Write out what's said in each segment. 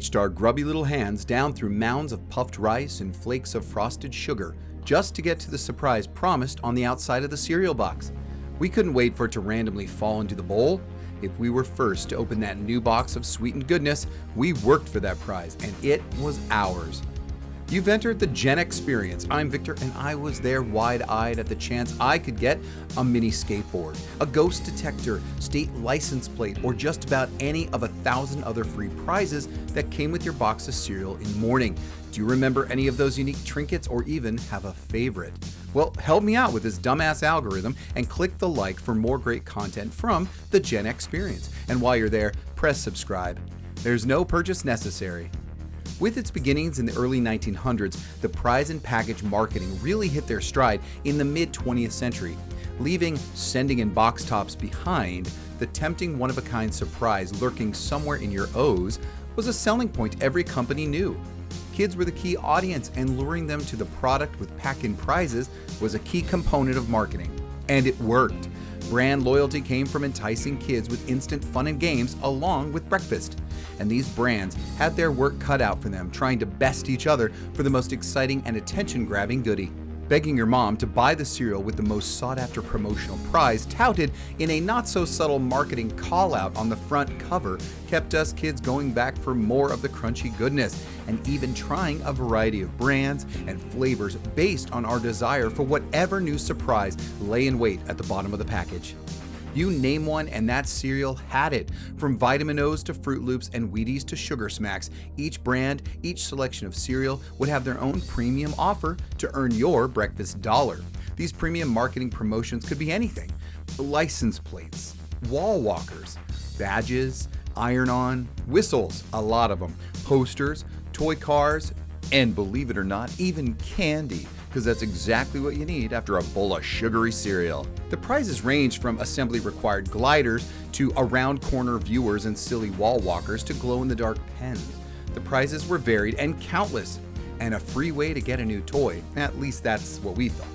reached our grubby little hands down through mounds of puffed rice and flakes of frosted sugar just to get to the surprise promised on the outside of the cereal box. We couldn't wait for it to randomly fall into the bowl. If we were first to open that new box of sweetened goodness, we worked for that prize, and it was ours. You've entered the Gen Experience. I'm Victor, and I was there wide-eyed at the chance I could get a mini skateboard, a ghost detector, state license plate, or just about any of 1,000 other free prizes that came with your box of cereal in the morning. Do you remember any of those unique trinkets or even have a favorite? Well, help me out with this dumbass algorithm and click the like for more great content from the Gen Experience. And while you're there, press subscribe. There's no purchase necessary. With its beginnings in the early 1900s, the prize and package marketing really hit their stride in the mid-20th century. Leaving sending in box tops behind, the tempting one-of-a-kind surprise lurking somewhere in your O's was a selling point every company knew. Kids were the key audience, and luring them to the product with pack-in prizes was a key component of marketing. And it worked. Brand loyalty came from enticing kids with instant fun and games along with breakfast. And these brands had their work cut out for them, trying to best each other for the most exciting and attention-grabbing goodie. Begging your mom to buy the cereal with the most sought-after promotional prize touted in a not-so-subtle marketing call-out on the front cover kept us kids going back for more of the crunchy goodness, and even trying a variety of brands and flavors based on our desire for whatever new surprise lay in wait at the bottom of the package. You name one and that cereal had it. From Vitamin O's to Fruit Loops and Wheaties to Sugar Smacks, each brand, each selection of cereal would have their own premium offer to earn your breakfast dollar. These premium marketing promotions could be anything: license plates, wall walkers, badges, iron-on, whistles, a lot of them, posters, toy cars, and believe it or not, even candy, because that's exactly what you need after a bowl of sugary cereal. The prizes range from assembly-required gliders to around-corner viewers and silly wall walkers to glow-in-the-dark pens. The prizes were varied and countless, and a free way to get a new toy. At least that's what we thought.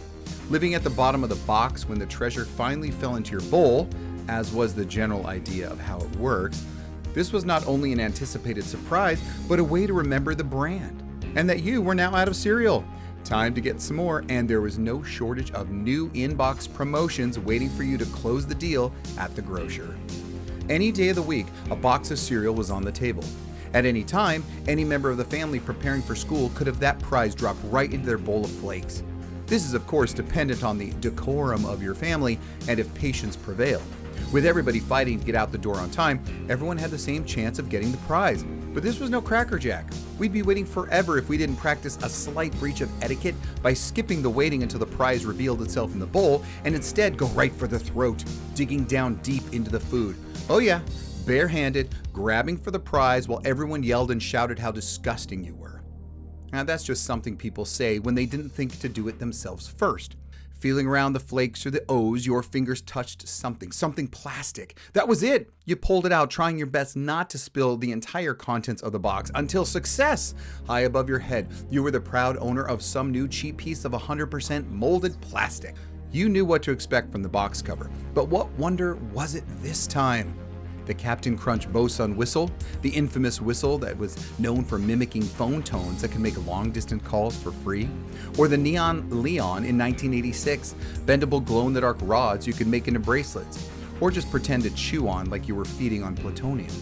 Living at the bottom of the box when the treasure finally fell into your bowl, as was the general idea of how it works, this was not only an anticipated surprise, but a way to remember the brand, and that you were now out of cereal. Time to get some more, and there was no shortage of new inbox promotions waiting for you to close the deal at the grocer. Any day of the week, a box of cereal was on the table. At any time, any member of the family preparing for school could have that prize drop right into their bowl of flakes. This is, of course, dependent on the decorum of your family and if patience prevailed. With everybody fighting to get out the door on time, everyone had the same chance of getting the prize. But this was no Cracker Jack. We'd be waiting forever if we didn't practice a slight breach of etiquette by skipping the waiting until the prize revealed itself in the bowl and instead go right for the throat, digging down deep into the food. Oh yeah, barehanded, grabbing for the prize while everyone yelled and shouted how disgusting you were. Now that's just something people say when they didn't think to do it themselves first. Feeling around the flakes or the O's, your fingers touched something plastic. That was it. You pulled it out, trying your best not to spill the entire contents of the box until success. High above your head, you were the proud owner of some new cheap piece of 100% molded plastic. You knew what to expect from the box cover, but what wonder was it this time? The Captain Crunch Bosun whistle, the infamous whistle that was known for mimicking phone tones that could make long-distance calls for free, or the Neon Leon in 1986, bendable glow-in-the-dark rods you could make into bracelets, or just pretend to chew on like you were feeding on plutonium.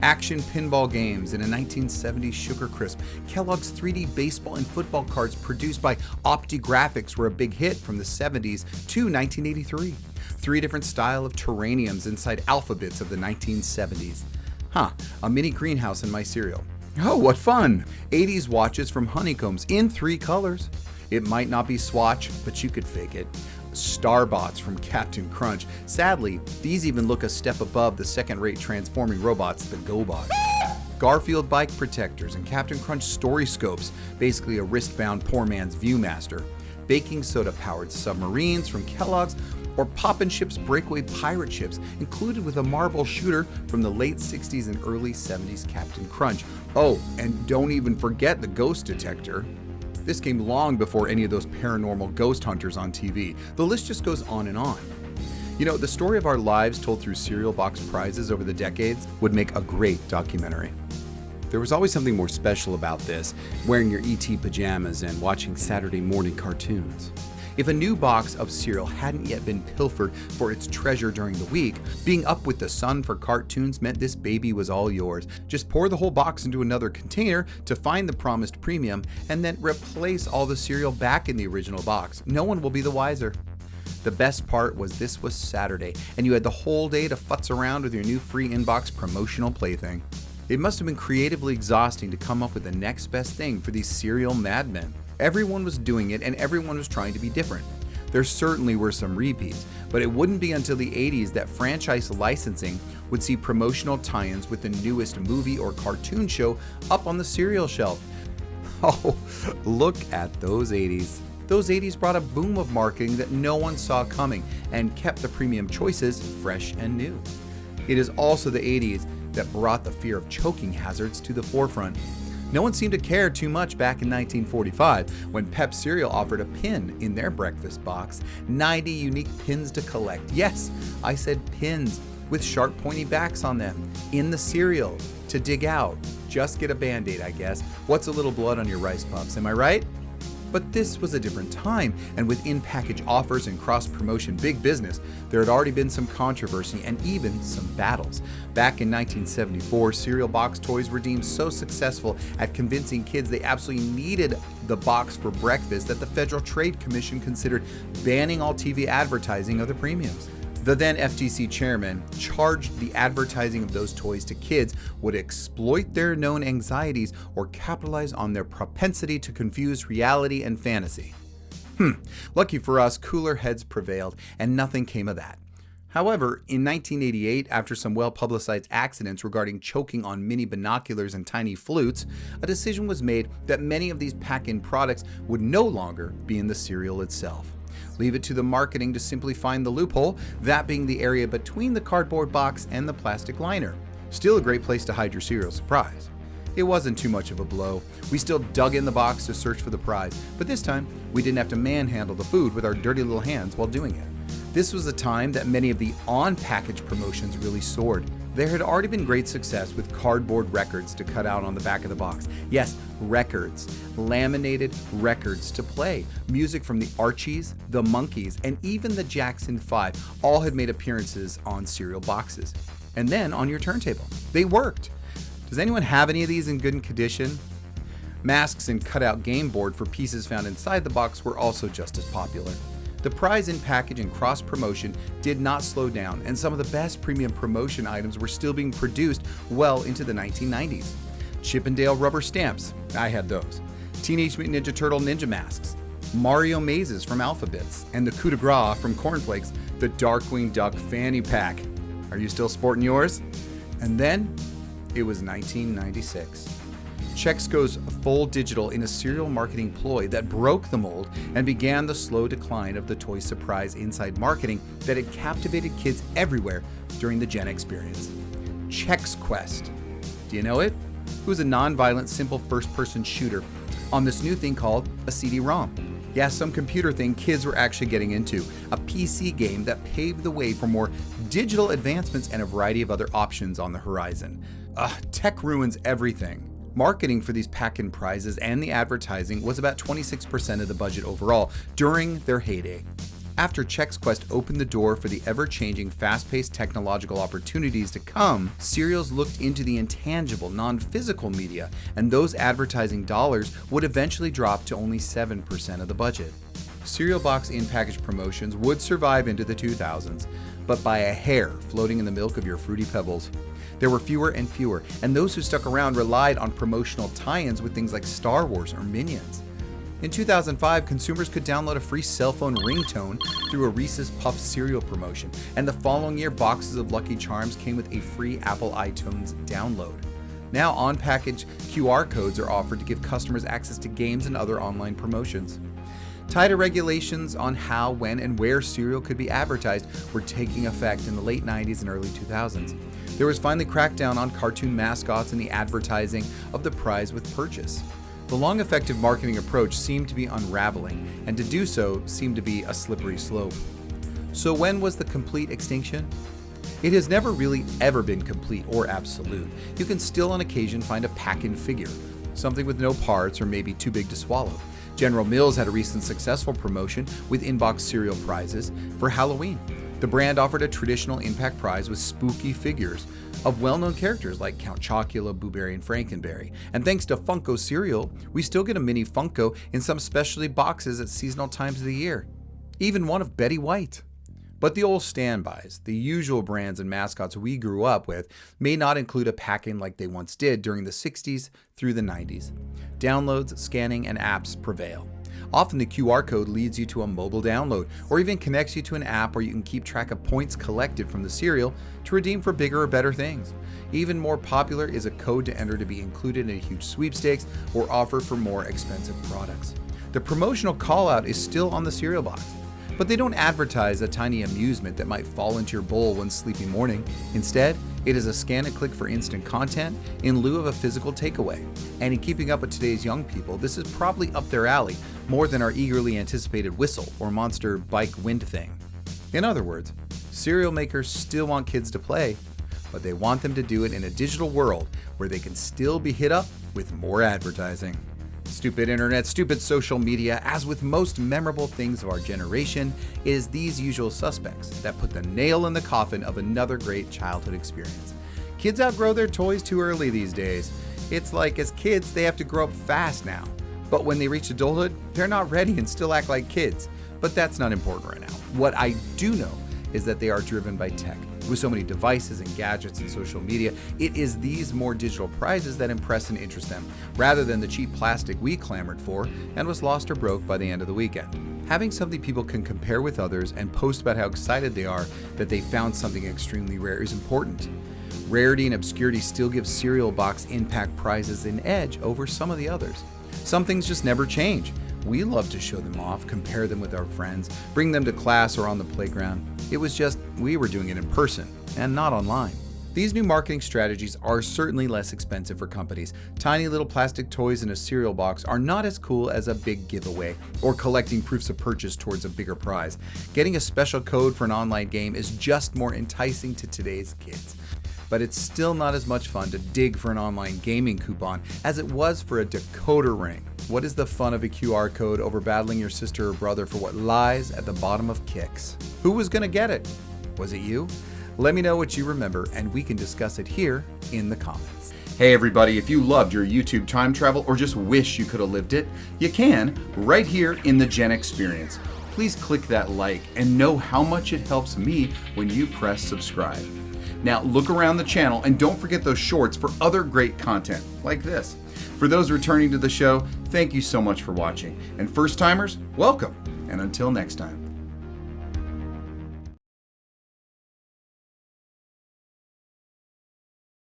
Action pinball games in a 1970s Sugar Crisp, Kellogg's 3D baseball and football cards produced by OptiGraphics were a big hit from the 70s to 1983. 3 different style of terraniums inside alphabets of the 1970s. A mini greenhouse in my cereal. Oh, what fun! 80s watches from Honeycombs in 3 colors. It might not be Swatch, but you could fake it. Starbots from Captain Crunch. Sadly, these even look a step above the second-rate transforming robots, the GoBots. Garfield bike protectors and Captain Crunch story scopes, basically a wrist-bound poor man's Viewmaster. Baking soda-powered submarines from Kellogg's, or Poppin' Chips breakaway pirate ships, included with a marble shooter from the late 60s and early 70s Captain Crunch. Oh, and don't even forget the ghost detector. This came long before any of those paranormal ghost hunters on TV. The list just goes on and on. You know, the story of our lives told through cereal box prizes over the decades would make a great documentary. There was always something more special about this, wearing your ET pajamas and watching Saturday morning cartoons. If a new box of cereal hadn't yet been pilfered for its treasure during the week, being up with the sun for cartoons meant this baby was all yours. Just pour the whole box into another container to find the promised premium, and then replace all the cereal back in the original box. No one will be the wiser. The best part was this was Saturday, and you had the whole day to futz around with your new free inbox promotional plaything. It must have been creatively exhausting to come up with the next best thing for these cereal madmen. Everyone was doing it, and everyone was trying to be different. There certainly were some repeats, but it wouldn't be until the 80s that franchise licensing would see promotional tie-ins with the newest movie or cartoon show up on the cereal shelf. Oh, look at those 80s. Those 80s brought a boom of marketing that no one saw coming and kept the premium choices fresh and new. It is also the 80s that brought the fear of choking hazards to the forefront. No one seemed to care too much back in 1945 when Pep Cereal offered a pin in their breakfast box. 90 unique pins to collect. Yes, I said pins with sharp pointy backs on them in the cereal to dig out. Just get a Band-Aid, I guess. What's a little blood on your Rice Puffs, am I right? But this was a different time, and with in-package offers and cross-promotion big business, there had already been some controversy and even some battles. Back in 1974, cereal box toys were deemed so successful at convincing kids they absolutely needed the box for breakfast that the Federal Trade Commission considered banning all TV advertising of the premiums. The then FTC chairman charged the advertising of those toys to kids would exploit their known anxieties or capitalize on their propensity to confuse reality and fantasy. Lucky for us, cooler heads prevailed and nothing came of that. However, in 1988, after some well-publicized accidents regarding choking on mini binoculars and tiny flutes, a decision was made that many of these pack-in products would no longer be in the cereal itself. Leave it to the marketing to simply find the loophole, that being the area between the cardboard box and the plastic liner. Still a great place to hide your cereal surprise. It wasn't too much of a blow. We still dug in the box to search for the prize, but this time we didn't have to manhandle the food with our dirty little hands while doing it. This was a time that many of the on-package promotions really soared. There had already been great success with cardboard records to cut out on the back of the box. Yes, records. Laminated records to play. Music from the Archies, the Monkees, and even the Jackson 5 all had made appearances on cereal boxes. And then on your turntable. They worked. Does anyone have any of these in good condition? Masks and cutout game board for pieces found inside the box were also just as popular. The prize in package and cross promotion did not slow down, and some of the best premium promotion items were still being produced well into the 1990s. Chippendale rubber stamps, I had those. Teenage Mutant Ninja Turtle ninja masks, Mario mazes from Alphabets, and the coup de grace from Cornflakes, the Darkwing Duck fanny pack. Are you still sporting yours? And then it was 1996. Chex goes full digital in a cereal marketing ploy that broke the mold and began the slow decline of the toy surprise inside marketing that had captivated kids everywhere during the Gen experience. Chex Quest. Do you know it? It was a non-violent, simple first-person shooter on this new thing called a CD-ROM. Yeah, some computer thing kids were actually getting into, a PC game that paved the way for more digital advancements and a variety of other options on the horizon. Tech ruins everything. Marketing for these pack-in prizes and the advertising was about 26% of the budget overall during their heyday. After Chex Quest opened the door for the ever-changing, fast-paced technological opportunities to come, cereals looked into the intangible, non-physical media, and those advertising dollars would eventually drop to only 7% of the budget. Cereal box in-package promotions would survive into the 2000s, but by a hair floating in the milk of your Fruity Pebbles. There were fewer and fewer, and those who stuck around relied on promotional tie-ins with things like Star Wars or Minions. In 2005, consumers could download a free cell phone ringtone through a Reese's Puffs cereal promotion, and the following year, boxes of Lucky Charms came with a free Apple iTunes download. Now, on-package QR codes are offered to give customers access to games and other online promotions. Tighter regulations on how, when, and where cereal could be advertised were taking effect in the late 90s and early 2000s. There was finally crackdown on cartoon mascots and the advertising of the prize with purchase. The long effective marketing approach seemed to be unraveling, and to do so seemed to be a slippery slope. So when was the complete extinction? It has never really ever been complete or absolute. You can still on occasion find a pack-in figure, something with no parts or maybe too big to swallow. General Mills had a recent successful promotion with in-box cereal prizes for Halloween. The brand offered a traditional impact prize with spooky figures of well-known characters like Count Chocula, Boo Berry, and Frankenberry. And thanks to Funko cereal, we still get a mini Funko in some specialty boxes at seasonal times of the year. Even one of Betty White. But the old standbys, the usual brands and mascots we grew up with, may not include a pack-in like they once did during the 60s through the 90s. Downloads, scanning, and apps prevail. Often the QR code leads you to a mobile download or even connects you to an app where you can keep track of points collected from the cereal to redeem for bigger or better things. Even more popular is a code to enter to be included in a huge sweepstakes or offer for more expensive products. The promotional call-out is still on the cereal box, but they don't advertise a tiny amusement that might fall into your bowl one sleepy morning. Instead, it is a scan and click for instant content in lieu of a physical takeaway. And in keeping up with today's young people, this is probably up their alley more than our eagerly anticipated whistle or monster bike wind thing. In other words, cereal makers still want kids to play, but they want them to do it in a digital world where they can still be hit up with more advertising. Stupid internet, stupid social media, as with most memorable things of our generation, it is these usual suspects that put the nail in the coffin of another great childhood experience. Kids outgrow their toys too early these days. It's like as kids, they have to grow up fast now. But when they reach adulthood, they're not ready and still act like kids. But that's not important right now. What I do know is that they are driven by tech. With so many devices and gadgets and social media, it is these more digital prizes that impress and interest them, rather than the cheap plastic we clamored for and was lost or broke by the end of the weekend. Having something people can compare with others and post about how excited they are that they found something extremely rare is important. Rarity and obscurity still give cereal box impact prizes an edge over some of the others. Some things just never change. We love to show them off, compare them with our friends, bring them to class or on the playground. It was just we were doing it in person and not online. These new marketing strategies are certainly less expensive for companies. Tiny little plastic toys in a cereal box are not as cool as a big giveaway or collecting proofs of purchase towards a bigger prize. Getting a special code for an online game is just more enticing to today's kids. But it's still not as much fun to dig for an online gaming coupon as it was for a decoder ring. What is the fun of a QR code over battling your sister or brother for what lies at the bottom of Kix? Who was going to get it? Was it you? Let me know what you remember and we can discuss it here in the comments. Hey everybody, if you loved your YouTube time travel or just wish you could have lived it, you can right here in the Gen Experience. Please click that like and know how much it helps me when you press subscribe. Now look around the channel and don't forget those shorts for other great content like this. For those returning to the show, thank you so much for watching. And first timers, welcome. And until next time.